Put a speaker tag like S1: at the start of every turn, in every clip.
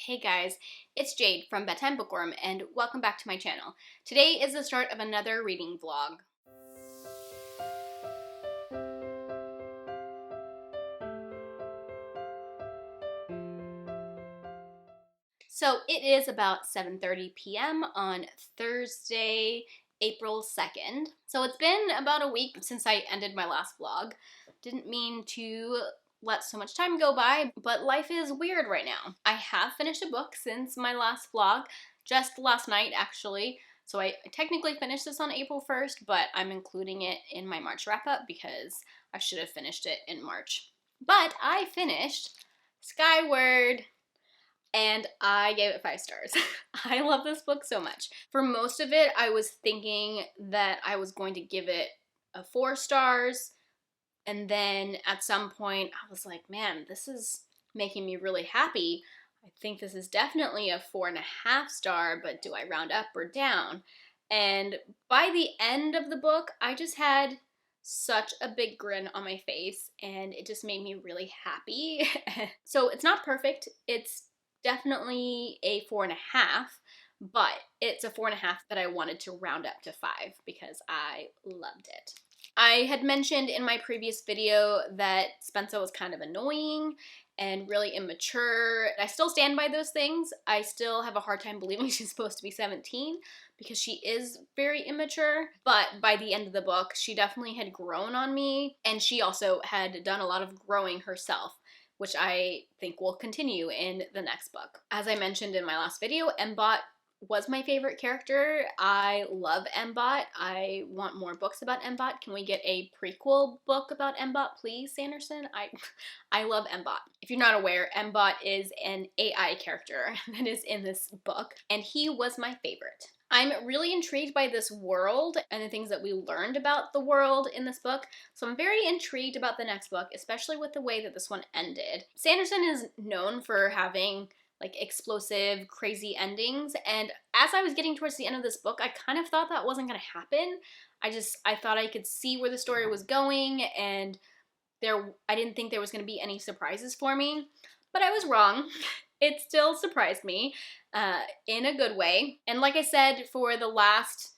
S1: Hey guys, it's Jade from Bedtime Bookworm and welcome back to my channel. Today is the start of another reading vlog. So it is about 7:30 p.m. on Thursday, April 2nd. So it's been about a week since I ended my last vlog. Didn't mean to let so much time go by, but life is weird right now. I have finished a book since my last vlog, just last night actually. So I technically finished this on April 1st, but I'm including it in my March wrap-up because I should have finished it in March. But I finished Skyward, and I gave it 5 stars. I love this book so much. For most of it, I was thinking that I was going to give it a 4 stars, and then at some point I was like, man, this is making me really happy. I think this is definitely a 4.5 star, but do I round up or down? And by the end of the book, I just had such a big grin on my face, and it just made me really happy. So it's not perfect. It's definitely a 4.5, but it's a 4.5 that I wanted to round up to 5 because I loved it. I had mentioned in my previous video that Spencer was kind of annoying and really immature. I still stand by those things. I still have a hard time believing she's supposed to be 17 because she is very immature, but by the end of the book, she definitely had grown on me, and she also had done a lot of growing herself, which I think will continue in the next book. As I mentioned in my last video, Mbot was my favorite character. I love Mbot. I want more books about Mbot. Can we get a prequel book about Mbot, please, Sanderson? I love Mbot. If you're not aware, Mbot is an AI character that is in this book, and he was my favorite. I'm really intrigued by this world and the things that we learned about the world in this book, so I'm very intrigued about the next book, especially with the way that this one ended. Sanderson is known for having like explosive, crazy endings, and as I was getting towards the end of this book, I kind of thought that wasn't going to happen. I thought I could see where the story was going, and I didn't think there was going to be any surprises for me, but I was wrong. It still surprised me in a good way. And like I said, for the last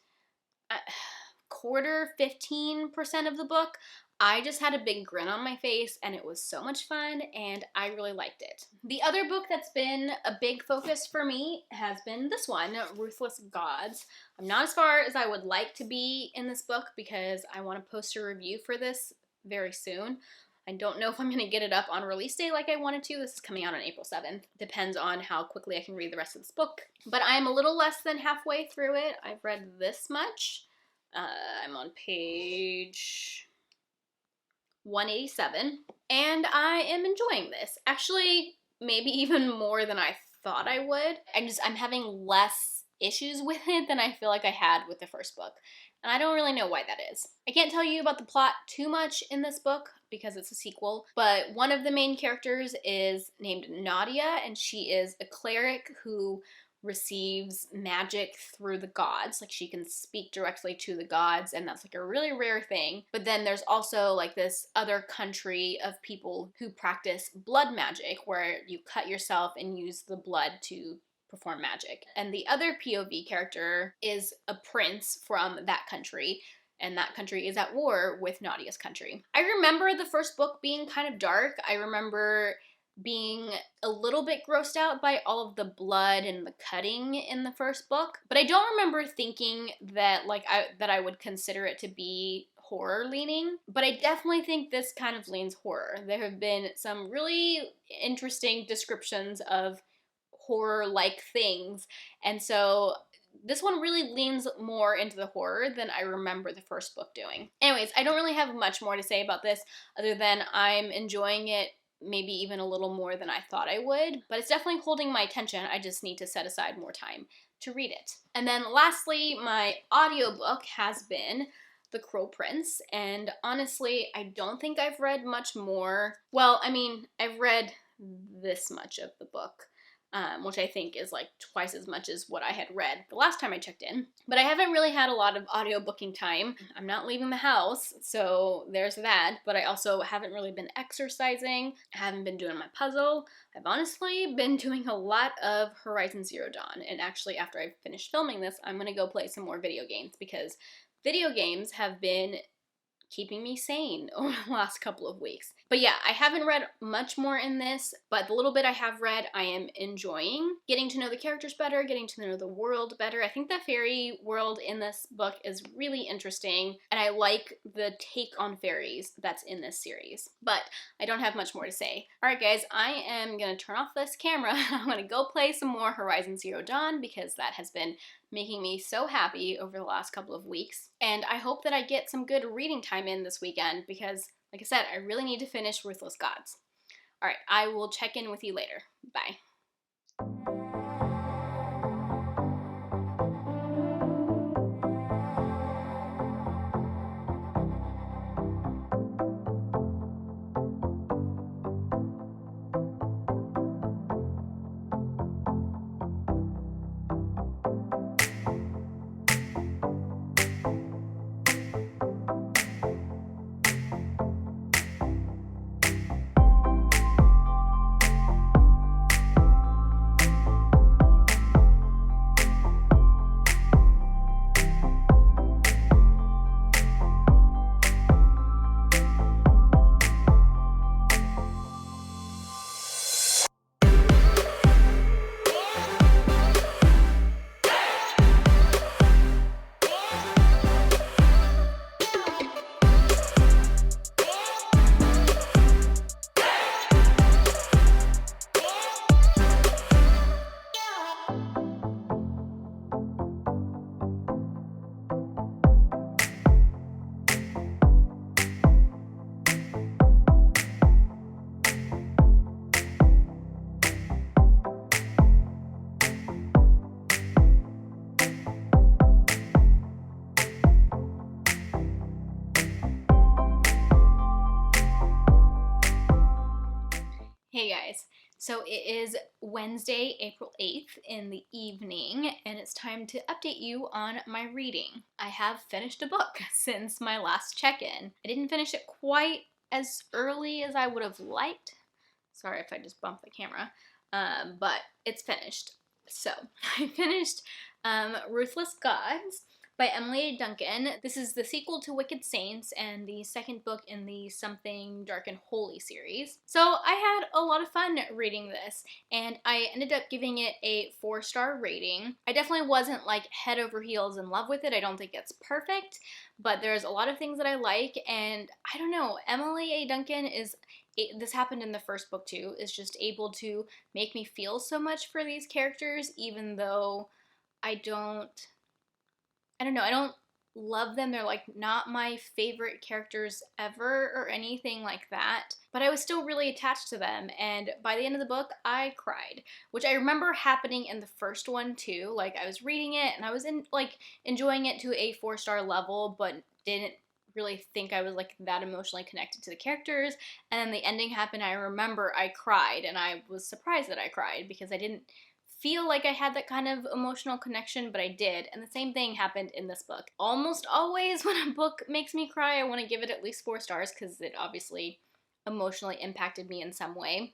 S1: quarter, 15% of the book, I just had a big grin on my face, and it was so much fun, and I really liked it. The other book that's been a big focus for me has been this one, Ruthless Gods. I'm not as far as I would like to be in this book because I want to post a review for this very soon. I don't know if I'm going to get it up on release day like I wanted to. This is coming out on April 7th. Depends on how quickly I can read the rest of this book. But I'm a little less than halfway through it. I've read this much. I'm on page 187, and I am enjoying this. Actually, maybe even more than I thought I would. I'm having less issues with it than I feel like I had with the first book, and I don't really know why that is. I can't tell you about the plot too much in this book because it's a sequel, but one of the main characters is named Nadia, and she is a cleric who receives magic through the gods. Like, she can speak directly to the gods, and that's like a really rare thing. But then there's also like this other country of people who practice blood magic, where you cut yourself and use the blood to perform magic. And the other POV character is a prince from that country, and that country is at war with Nadia's country. I remember the first book being kind of dark. I remember being a little bit grossed out by all of the blood and the cutting in the first book, but I don't remember thinking that I would consider it to be horror leaning, but I definitely think this kind of leans horror. There have been some really interesting descriptions of horror-like things, and so this one really leans more into the horror than I remember the first book doing. Anyways, I don't really have much more to say about this other than I'm enjoying it maybe even a little more than I thought I would, but it's definitely holding my attention. I just need to set aside more time to read it. And then lastly, my audiobook has been The Crow Prince, and honestly, I don't think I've read much more. Well, I mean, I've read this much of the book. which I think is like twice as much as what I had read the last time I checked in. But I haven't really had a lot of audiobooking time. I'm not leaving the house, so there's that. But I also haven't really been exercising. I haven't been doing my puzzle. I've honestly been doing a lot of Horizon Zero Dawn. And actually, after I finish filming this, I'm gonna go play some more video games because video games have been keeping me sane over the last couple of weeks. But yeah, I haven't read much more in this, but the little bit I have read, I am enjoying. Getting to know the characters better, getting to know the world better. I think the fairy world in this book is really interesting, and I like the take on fairies that's in this series. But I don't have much more to say. Alright guys, I am gonna turn off this camera. I'm gonna go play some more Horizon Zero Dawn because that has been making me so happy over the last couple of weeks. And I hope that I get some good reading time in this weekend because, like I said, I really need to finish Ruthless Gods. Alright, I will check in with you later. Bye. Hey guys, so it is Wednesday, April 8th in the evening, and it's time to update you on my reading. I have finished a book since my last check-in. I didn't finish it quite as early as I would have liked. Sorry if I just bumped the camera, but it's finished. So, I finished Ruthless Gods by Emily Duncan. This is the sequel to Wicked Saints and the second book in the Something Dark and Holy series. So I had a lot of fun reading this, and I ended up giving it a 4-star rating. I definitely wasn't like head over heels in love with it. I don't think it's perfect, but there's a lot of things that I like, and I don't know, Emily A. Duncan is, this happened in the first book too, is just able to make me feel so much for these characters, even though I don't love them. They're like not my favorite characters ever or anything like that, but I was still really attached to them, and by the end of the book I cried, which I remember happening in the first one too. Like I was reading it and I was enjoying it to a 4-star level, but didn't really think I was like that emotionally connected to the characters, and then the ending happened. I remember I cried, and I was surprised that I cried because I didn't feel like I had that kind of emotional connection, but I did, and the same thing happened in this book. Almost always when a book makes me cry, I want to give it at least 4 stars because it obviously emotionally impacted me in some way.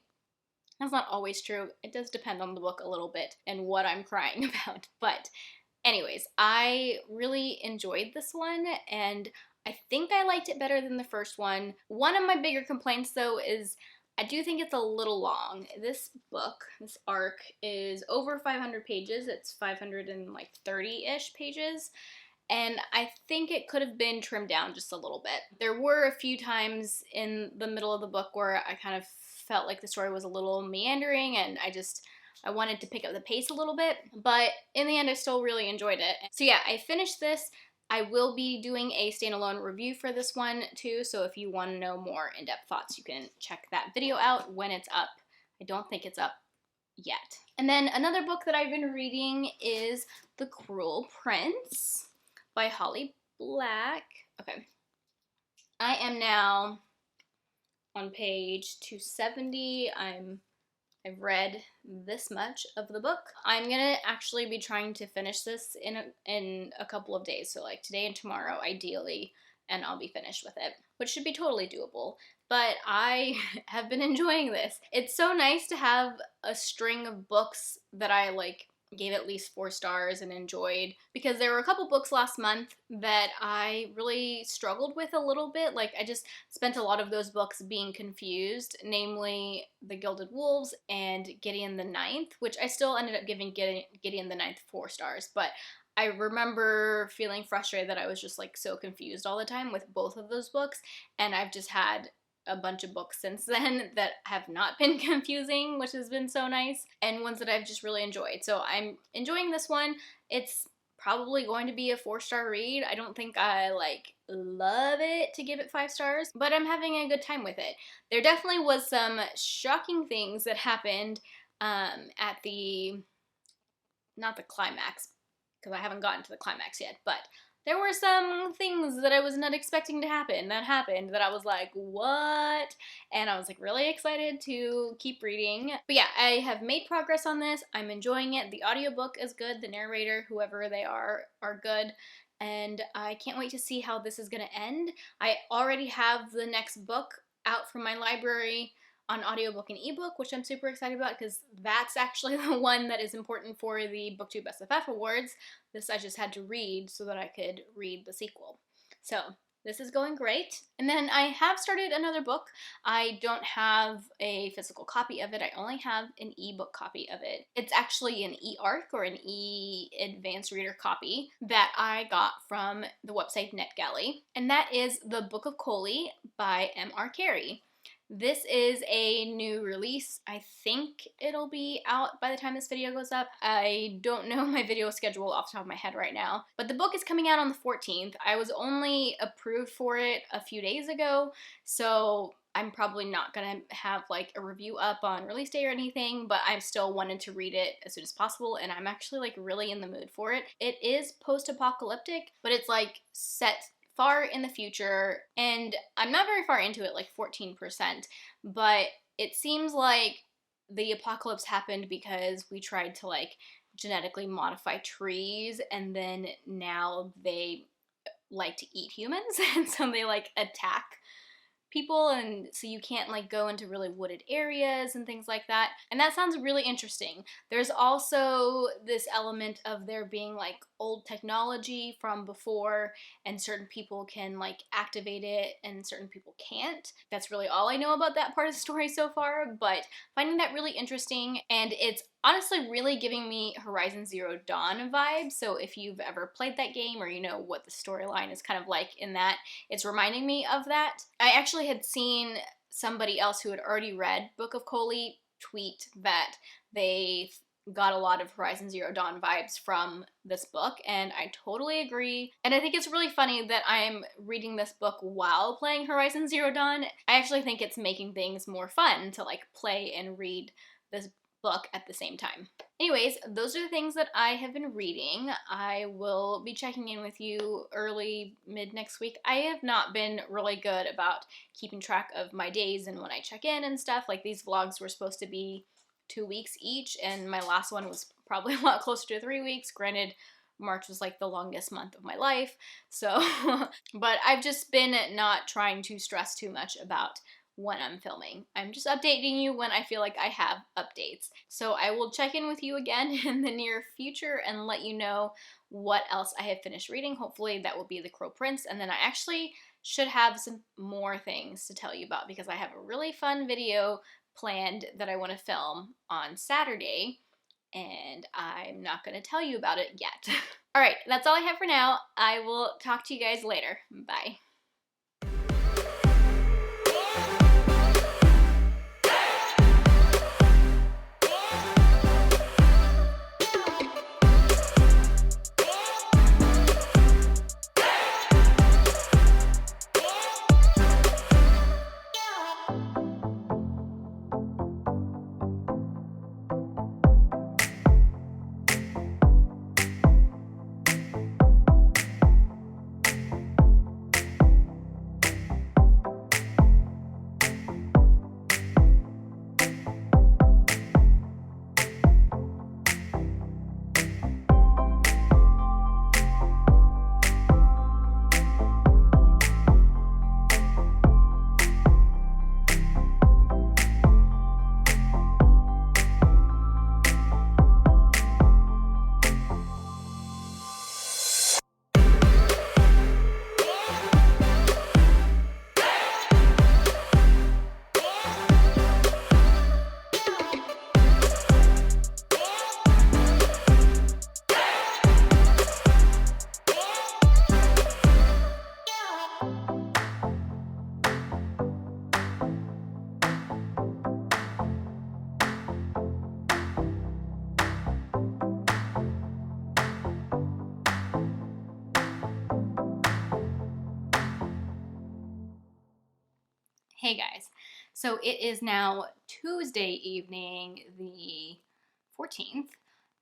S1: That's not always true. It does depend on the book a little bit and what I'm crying about, but anyways, I really enjoyed this one, and I think I liked it better than the first one. One of my bigger complaints though is I do think it's a little long. This book, this arc, is over 500 pages. It's 530-ish pages, and I think it could have been trimmed down just a little bit. There were a few times in the middle of the book where I kind of felt like the story was a little meandering, and I wanted to pick up the pace a little bit, but in the end I still really enjoyed it. So yeah, I finished this. I will be doing a standalone review for this one too, so if you want to know more in-depth thoughts, you can check that video out when it's up. I don't think it's up yet. And then another book that I've been reading is The Cruel Prince by Holly Black. Okay. I am now on page 270. I'm I've read this much of the book. I'm gonna actually be trying to finish this in a couple of days, so like today and tomorrow ideally, and I'll be finished with it, which should be totally doable. But I have been enjoying this. It's so nice to have a string of books that I like gave at least 4 stars and enjoyed, because there were a couple books last month that I really struggled with a little bit. Like, I just spent a lot of those books being confused, namely The Gilded Wolves and Gideon the Ninth, which I still ended up giving Gideon the Ninth 4 stars, but I remember feeling frustrated that I was just like so confused all the time with both of those books, and I've just had a bunch of books since then that have not been confusing, which has been so nice, and ones that I've just really enjoyed. So I'm enjoying this one. It's probably going to be a 4-star read. I don't think I like love it to give it 5 stars, but I'm having a good time with it. There definitely was some shocking things that happened at the, not the climax, because I haven't gotten to the climax yet, but there were some things that I was not expecting to happen that happened that I was like, what? And I was like really excited to keep reading. But yeah, I have made progress on this. I'm enjoying it. The audiobook is good. The narrator, whoever they are good. And I can't wait to see how this is going to end. I already have the next book out from my library on audiobook and ebook, which I'm super excited about because that's actually the one that is important for the BookTube SFF Awards. This I just had to read so that I could read the sequel. So this is going great. And then I have started another book. I don't have a physical copy of it. I only have an ebook copy of it. It's actually an e-ARC or an e-advanced reader copy that I got from the website NetGalley. And that is The Book of Coley by M.R. Carey. This is a new release. I think it'll be out by the time this video goes up. I don't know my video schedule off the top of my head right now, but the book is coming out on the 14th. I was only approved for it a few days ago, so I'm probably not gonna have like a review up on release day or anything, but I'm still wanting to read it as soon as possible, and I'm actually like really in the mood for it. It is post-apocalyptic, but it's like set far in the future, and I'm not very far into it, like 14%, but it seems like the apocalypse happened because we tried to like genetically modify trees, and then now they like to eat humans, and so they like attack people, and so you can't like go into really wooded areas and things like that. And that sounds really interesting. There's also this element of there being like old technology from before, and certain people can like activate it and certain people can't. That's really all I know about that part of the story so far, but finding that really interesting, and it's honestly really giving me Horizon Zero Dawn vibes. So if you've ever played that game or you know what the storyline is kind of like in that, it's reminding me of that. I actually had seen somebody else who had already read Book of Coley tweet that they got a lot of Horizon Zero Dawn vibes from this book, and I totally agree. And I think it's really funny that I'm reading this book while playing Horizon Zero Dawn. I actually think it's making things more fun to like play and read this book at the same time. Anyways, those are the things that I have been reading. I will be checking in with you early, mid next week. I have not been really good about keeping track of my days and when I check in and stuff. Like, these vlogs were supposed to be 2 weeks each, and my last one was probably a lot closer to 3 weeks. Granted, March was like the longest month of my life, so but I've just been not trying to stress too much about when I'm filming. I'm just updating you when I feel like I have updates. So I will check in with you again in the near future and let you know what else I have finished reading. Hopefully that will be The Crow Prince, and then I actually should have some more things to tell you about because I have a really fun video planned that I want to film on Saturday, and I'm not going to tell you about it yet. Alright, that's all I have for now. I will talk to you guys later. Bye. Hey guys, so it is now Tuesday evening, the 14th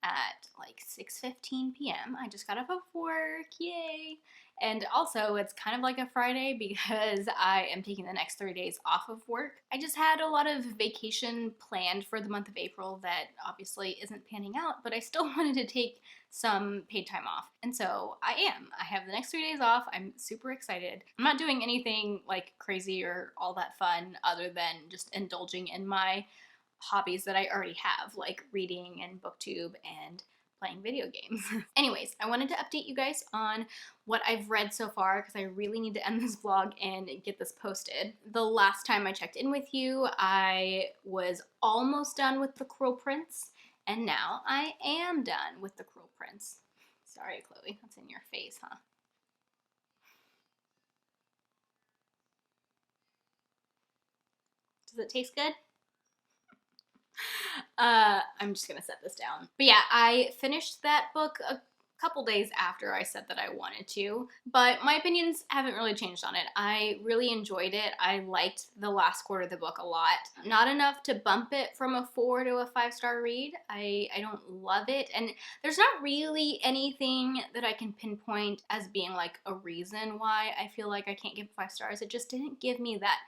S1: at like 6:15 p.m. I just got up of work, yay! And also, it's kind of like a Friday because I am taking the next 3 days off of work. I just had a lot of vacation planned for the month of April that obviously isn't panning out, but I still wanted to take some paid time off. And so I am. I have the next 3 days off. I'm super excited. I'm not doing anything like crazy or all that fun other than just indulging in my hobbies that I already have, like reading and booktube and playing video games. Anyways, I wanted to update you guys on what I've read so far because I really need to end this vlog and get this posted. The last time I checked in with you, I was almost done with The Cruel Prince, and now I am done with The Cruel Prince. Sorry, Chloe, that's in your face, huh? Does it taste good? I'm just gonna set this down. But yeah, I finished that book a couple days after I said that I wanted to, but my opinions haven't really changed on it. I really enjoyed it. I liked the last quarter of the book a lot. Not enough to bump it from a 4 to a 5-star read. I don't love it, and there's not really anything that I can pinpoint as being like a reason why I feel like I can't give 5 stars. It just didn't give me that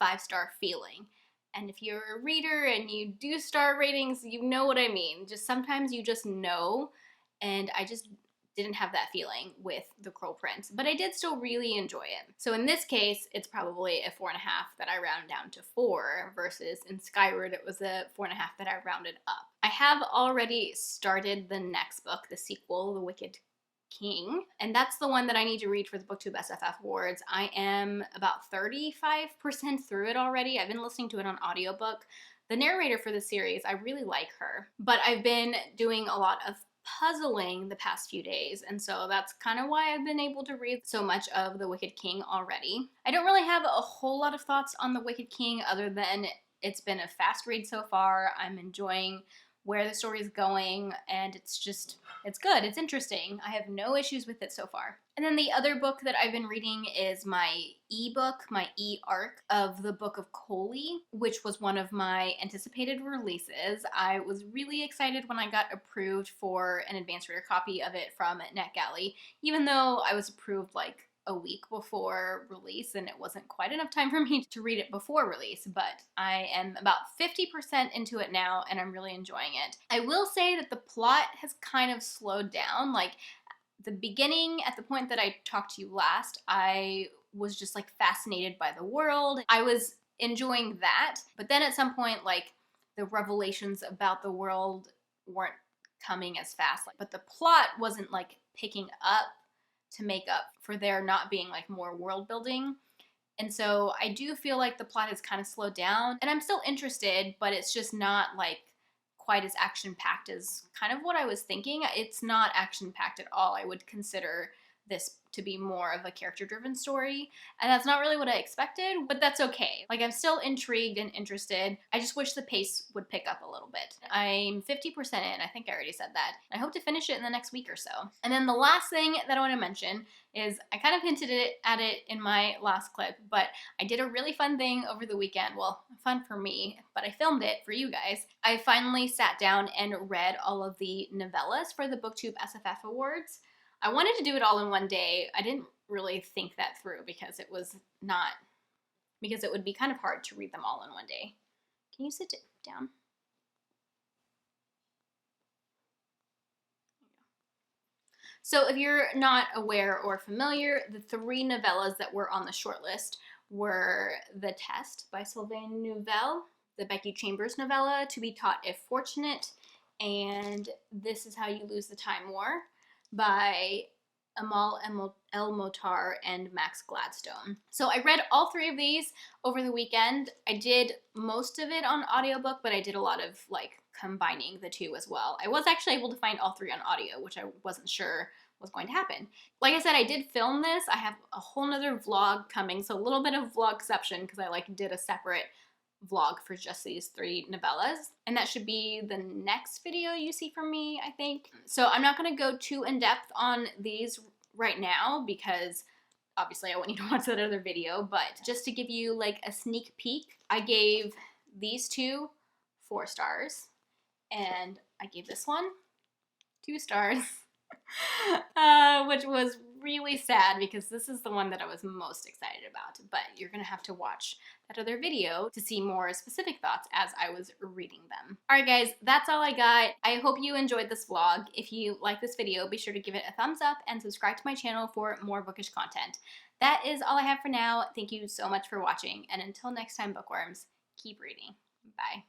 S1: 5-star feeling. And if you're a reader and you do star ratings, you know what I mean. Just sometimes you just know, and I just didn't have that feeling with The Cruel Prince, but I did still really enjoy it. So in this case, it's probably a 4.5 that I round down to 4, versus in Skyward it was a 4.5 that I rounded up. I have already started the next book, the sequel, The Wicked King, and that's the one that I need to read for the BookTube SFF Awards. I am about 35% through it already. I've been listening to it on audiobook. The narrator for the series, I really like her, but I've been doing a lot of puzzling the past few days, and so that's kind of why I've been able to read so much of The Wicked King already. I don't really have a whole lot of thoughts on The Wicked King other than it's been a fast read so far. I'm enjoying where the story is going, and it's good, it's interesting. I have no issues with it so far. And then the other book that I've been reading is my e-book, my e-arc of the Book of Coley, which was one of my anticipated releases. I was really excited when I got approved for an advanced reader copy of it from NetGalley, even though I was approved like a week before release and it wasn't quite enough time for me to read it before release, but I am about 50% into it now and I'm really enjoying it. I will say that the plot has kind of slowed down. Like the beginning, at the point that I talked to you last, I was just like fascinated by the world. I was enjoying that, but then at some point, like the revelations about the world weren't coming as fast, but the plot wasn't like picking up to make up for there not being like more world building. And so I do feel like the plot has kind of slowed down, and I'm still interested, but it's just not like quite as action-packed as kind of what I was thinking. It's not action-packed at all. I would consider this to be more of a character-driven story, and that's not really what I expected, but that's okay. Like, I'm still intrigued and interested. I just wish the pace would pick up a little bit. I'm 50% in. I think I already said that. I hope to finish it in the next week or so. And then the last thing that I want to mention is I kind of hinted at it in my last clip, but I did a really fun thing over the weekend. Well, fun for me, but I filmed it for you guys. I finally sat down and read all of the novellas for the BookTube SFF Awards. I wanted to do it all in one day. I didn't really think that through because it would be kind of hard to read them all in one day. Can you sit down? So if you're not aware or familiar, the 3 novellas that were on the shortlist were The Test by Sylvain Neuvel, the Becky Chambers novella, To Be Taught If Fortunate, and This Is How You Lose the Time War by Amal, Elmo, Tarr, and Max Gladstone. So I read all 3 of these over the weekend. I did most of it on audiobook, but I did a lot of like combining the 2 as well. I was actually able to find all 3 on audio, which I wasn't sure was going to happen. Like I said, I did film this. I have a whole nother vlog coming, so a little bit of vlogception because I like did a separate vlog for just these 3 novellas, and that should be the next video you see from me, I think. So I'm not going to go too in depth on these right now because obviously I want you to watch that other video, but just to give you like a sneak peek, I gave these two 4 stars, and I gave this one 2 stars, which was really sad because this is the one that I was most excited about, but you're gonna have to watch that other video to see more specific thoughts as I was reading them. Alright guys, that's all I got. I hope you enjoyed this vlog. If you like this video, be sure to give it a thumbs up and subscribe to my channel for more bookish content. That is all I have for now. Thank you so much for watching, and until next time, bookworms, keep reading. Bye.